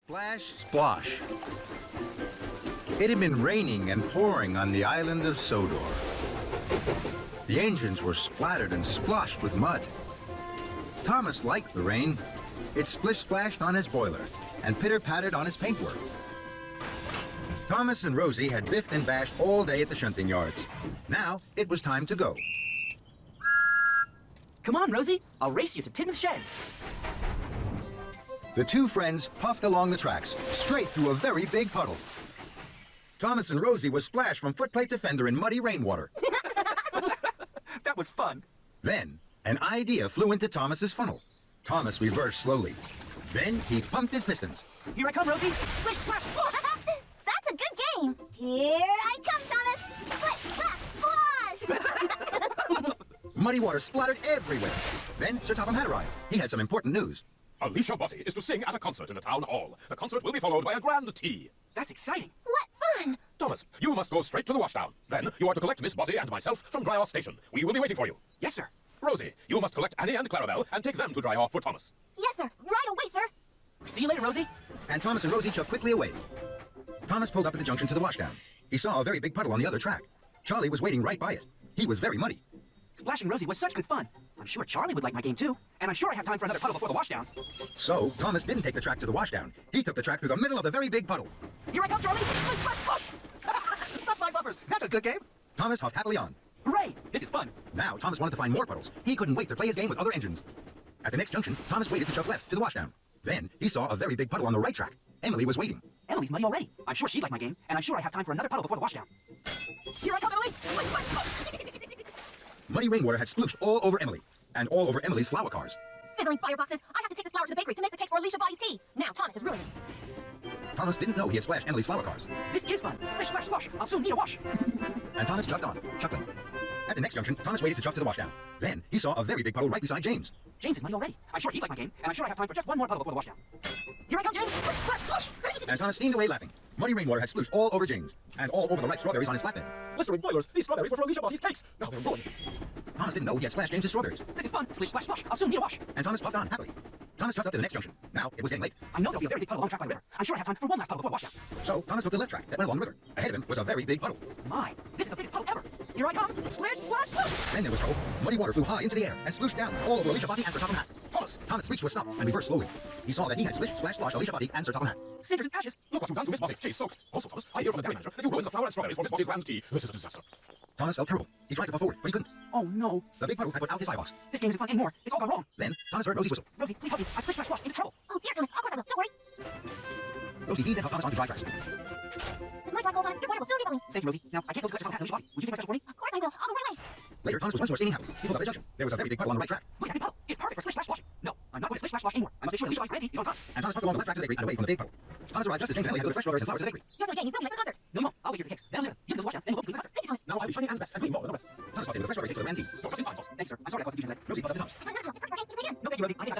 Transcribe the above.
Splash Splosh. It had been raining and pouring on the island of Sodor. The engines were splattered and sploshed with mud. Thomas liked the rain. It splish-splashed on his boiler and pitter-pattered on his paintwork. Thomas and Rosie had biffed and bashed all day at the shunting yards. Now it was time to go. Come on, Rosie. I'll race you to Tim's sheds. The two friends puffed along the tracks, straight through a very big puddle. Thomas and Rosie were splashed from footplate to fender in muddy rainwater. That was fun. Then, an idea flew into Thomas's funnel. Thomas reversed slowly. Then he pumped his pistons. Here I come, Rosie. Splish, splash, splosh. That's a good game. Here I come, Thomas. Splish, splash, splosh. Muddy water splattered everywhere. Then Sir Topham had arrived. He had some important news. Alicia Botti is to sing at a concert in the town hall. The concert will be followed by a grand tea. That's exciting. What fun. Thomas, you must go straight to the washdown. Then you are to collect Miss Botti and myself from Dryall Station. We will be waiting for you. Yes, sir. Rosie, you must collect Annie and Clarabelle and take them to Dryall for Thomas. Yes, sir. Right away, sir. See you later, Rosie. And Thomas and Rosie chuffed quickly away. Thomas pulled up at the junction to the washdown. He saw a very big puddle on the other track. Charlie was waiting right by it. He was very muddy. Splashing Rosie was such good fun. I'm sure Charlie would like my game too. And I'm sure I have time for another puddle before the washdown. So, Thomas didn't take the track to the washdown. He took the track through the middle of the very big puddle. Here I come, Charlie. Splish, splash, splosh. That's my buffers. That's a good game. Thomas huffed happily on. Hooray! This is fun. Now, Thomas wanted to find more puddles. He couldn't wait to play his game with other engines. At the next junction, Thomas waited to chuck left to the washdown. Then, he saw a very big puddle on the right track. Emily was waiting. Emily's muddy already. I'm sure she'd like my game, and I'm sure I have time for another puddle before the washdown. Here I come, Emily. Splish, splash, splosh. Muddy rainwater had splooshed all over Emily, and all over Emily's flower cars. Fizzling fireboxes. I have to take this flour to the bakery to make the cakes for Alicia Botti's tea. Now Thomas has ruined it. Thomas didn't know he had splashed Emily's flower cars. This is fun. Splish, splash, splosh. I'll soon need a wash. And Thomas chuffed on, chuckling. At the next junction, Thomas waited to chuff to the washdown. Then, he saw a very big puddle right beside James. James is muddy already. I'm sure he'd like my game, and I'm sure I have time for just one more puddle before the washdown. Here I come, James. Splish, splash, splosh. And Thomas steamed away laughing. Muddy rainwater had splooshed all over James, and all over the ripe strawberries on his flatbed. Blistering boilers, these strawberries were for Alicia Botti's cakes. Now they're ruined. Thomas didn't know he had splashed James's strawberries. This is fun. Splish, splash, splosh. I'll soon need a wash. And Thomas puffed on happily. Thomas chuffed up to the next junction. Now, it was getting late. I know there'll be a very big puddle along track by the river. I'm sure I have time for one last puddle before the washdown. So, Thomas took the left track that went along the river. Ahead of him was a very big puddle. My, this is the biggest puddle ever. Here I come. Splish, splash, splosh. Then there was trouble. Muddy water flew high into the air and splooshed down all over Alicia Botti and Sir Topham Hatt. Thomas screeched to a stop and reversed slowly. He saw that he had Splish, Splash, Splosh, Alicia Botti and Sir Topham Hatt. Cinders and ashes. Look what you've done to Miss Botti. She's soaked. Also, Thomas, I hear from the dairy manager that you ruined the flour and strawberries for Miss Botti's grand tea. This is a disaster. Thomas felt terrible. He tried to pull forward, but he couldn't. Oh no. The big puddle had put out his firebox. This game isn't fun anymore. It's all gone wrong. Then, Thomas heard Rosie's whistle. Rosie, please help me. I splish, splash, splosh into trouble. Oh, dear, Thomas. Of course I will. Don't worry. Rosie heaved and helped Thomas onto dry tracks. With my dry coal, Thomas, your boy will soon be bubbling. Thank you, Rosie. Now, I can't go to Sir Topham Hatt and Alicia Botty. Would you take my special for me? Of course I will. I'll go right away. Later, Thomas was once more steaming happy. He pulled up at the junction. There was a very big puddle on the right track. Look at that big puddle. It's perfect for splish, splash, sploshing. No, I'm not going to splish, splash, splosh anymore. I must make sure Alicia Botti's grand tea is on time. And Thomas puffed along the left track to the bakery and away from the big puddle. Thomas arrived just as James and Emily had delivered fresh strawberries and flowers to the bakery. You're so game. You filmed me like the concert. No, you won't. I'll wait here for the cakes. Then I'll leave them. You can go to the washdown, then we'll go to the concert. Thank you, Thomas. Now I'll be shiny and best and clean more than the rest. Thomas puffed into the fresh strawberry cakes of the grand tea. Just in time, Thomas. Thank you, sir. I'm sorry I caused confusion today. Rosie puffed up to Thomas. No, it's perfect for game. You can play again. No, thank you, Rosie. I think